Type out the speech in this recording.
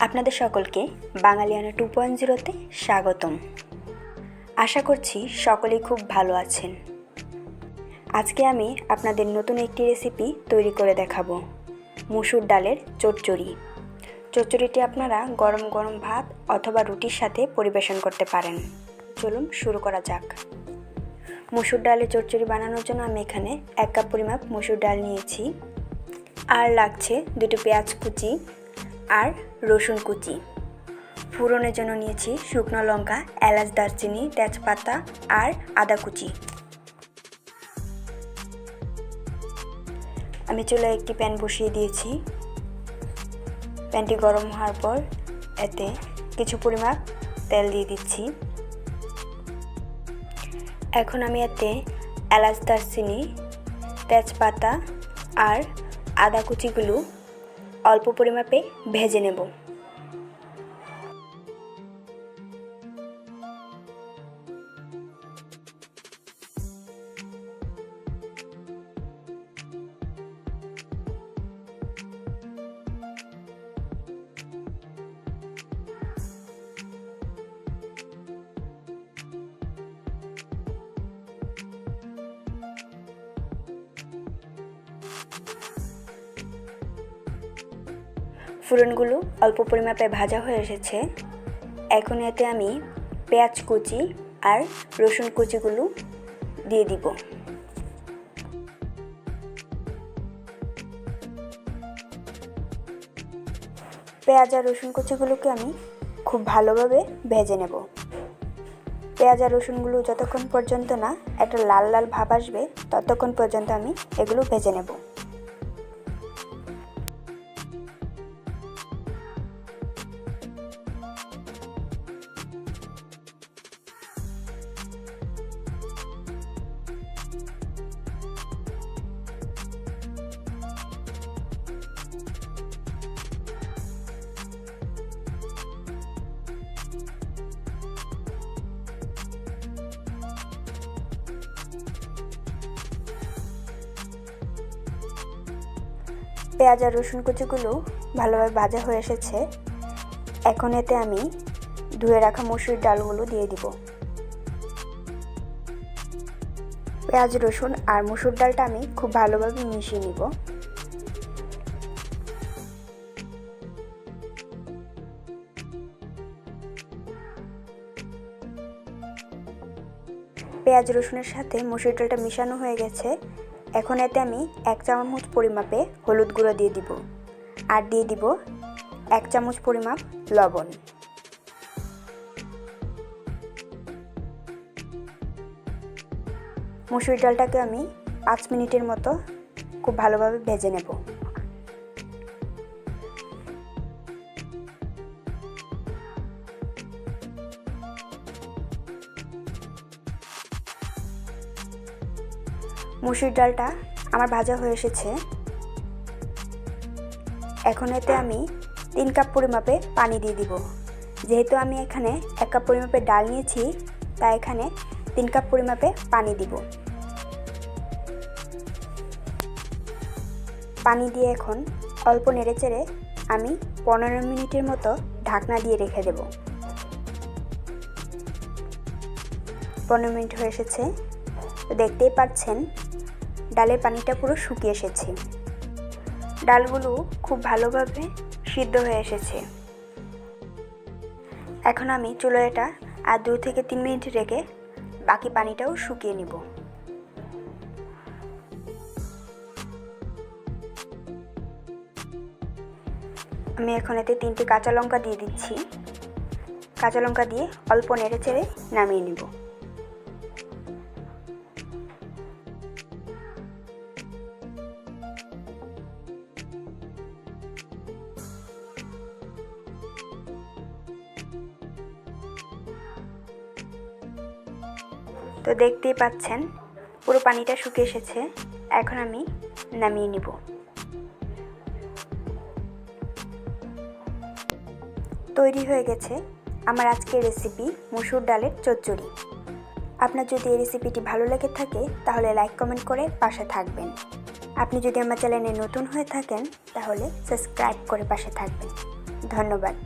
আপনাদের সকলকে বাঙালিয়ানা 2.0-তে স্বাগতম। আশা করছি সকলেই খুব ভালো আছেন। আজকে আমি আপনাদের নতুন একটি রেসিপি তৈরি করে দেখাবো, মসুর ডালের চচ্চড়ি। চচ্চড়িটি আপনারা গরম গরম ভাত অথবা রুটির সাথে পরিবেশন করতে পারেন। চলুন শুরু করা যাক। মসুর ডালের চচ্চড়ি বানানোর জন্য আমি এখানে 1 কাপ পরিমাপ মসুর ডাল নিয়েছি, আর লাগছে 2টি পেঁয়াজ কুচি আর রসুন কুচি। ফোড়নের জন্য নিয়েছি শুকনো লঙ্কা, এলাচ, দারচিনি, তেজপাতা আর আদা কুচি। আমি চুলায় একটি প্যান বসিয়ে দিয়েছি। প্যানটি গরম হওয়ার পর এতে কিছু পরিমাণ তেল দিয়ে দিচ্ছি। এখন আমি এতে এলাচ, দারচিনি, তেজপাতা আর আদা কুচিগুলো অল্প পরিমাপে ভেজে নেব। ফোড়নগুলো অল্প পরিমাপে ভাজা হয়ে এসেছে। এখন এতে আমি পেঁয়াজ কুচি আর রসুন কুচিগুলো দিয়ে দিব। পেঁয়াজ আর রসুন কুচিগুলোকে আমি খুব ভালোভাবে ভেজে নেব। পেঁয়াজ আর রসুনগুলো যতক্ষণ পর্যন্ত না একটা লাল লাল ভাব আসবে ততক্ষণ পর্যন্ত আমি এগুলো ভেজে নেব। পেঁয়াজ আর রসুন কুচিগুলো ভালোভাবে ভাজা হয়ে এসেছে। এখন এতে আমি ধুয়ে রাখা মসুর ডালগুলো দিয়ে দিব। পেঁয়াজ, রসুন আর মসুর ডালটা আমি খুব ভালোভাবে মিশিয়ে নিব। পেঁয়াজ রসুনের সাথে মসুর ডালটা মিশানো হয়ে গেছে। এখন এতে আমি 1 চামচ পরিমাপে হলুদ গুঁড়ো দিয়ে দিব, আর দিয়ে দিব 1 চামচ পরিমাপ লবণ। মসুর ডালটাকে আমি 5 মিনিটের মতো খুব ভালোভাবে ভেজে নেব। মসুর ডালটা আমার ভাজা হয়ে এসেছে। এখন এতে আমি 3 কাপ পরিমাপে পানি দিয়ে দিব। যেহেতু আমি এখানে 1 কাপ পরিমাপে ডাল নিয়েছি, তাই এখানে 3 কাপ পরিমাপে পানি দিব। পানি দিয়ে এখন অল্প নেড়েচেড়ে আমি 15 মিনিটের মতো ঢাকনা দিয়ে রেখে দেব। 15 মিনিট হয়ে এসেছে। তো দেখতেই পাচ্ছেন ডালের পানিটা পুরো শুকিয়ে এসেছে। ডালগুলো খুব ভালোভাবে সিদ্ধ হয়ে এসেছে। এখন আমি চুলায় এটা আর 2 থেকে 3 মিনিট রেখে বাকি পানিটাও শুকিয়ে নিব। আমি এখন এতে 3টি কাঁচা লঙ্কা দিয়ে দিচ্ছি। কাঁচা লঙ্কা দিয়ে অল্প নেড়েচেড়ে নামিয়ে নিব। তো দেখতেই পাচ্ছেন পুরো পানিটা শুকিয়ে এসেছে। এখন আমি নামিয়ে নিব। তৈরি হয়ে গেছে আমার আজকের রেসিপি, মসুর ডালের চচ্চড়ি। আপনার যদি এই রেসিপিটি ভালো লেগে থাকে তাহলে লাইক কমেন্ট করে পাশে থাকবেন। আপনি যদি আমার চ্যানেলে নতুন হয়ে থাকেন তাহলে সাবস্ক্রাইব করে পাশে থাকবেন। ধন্যবাদ।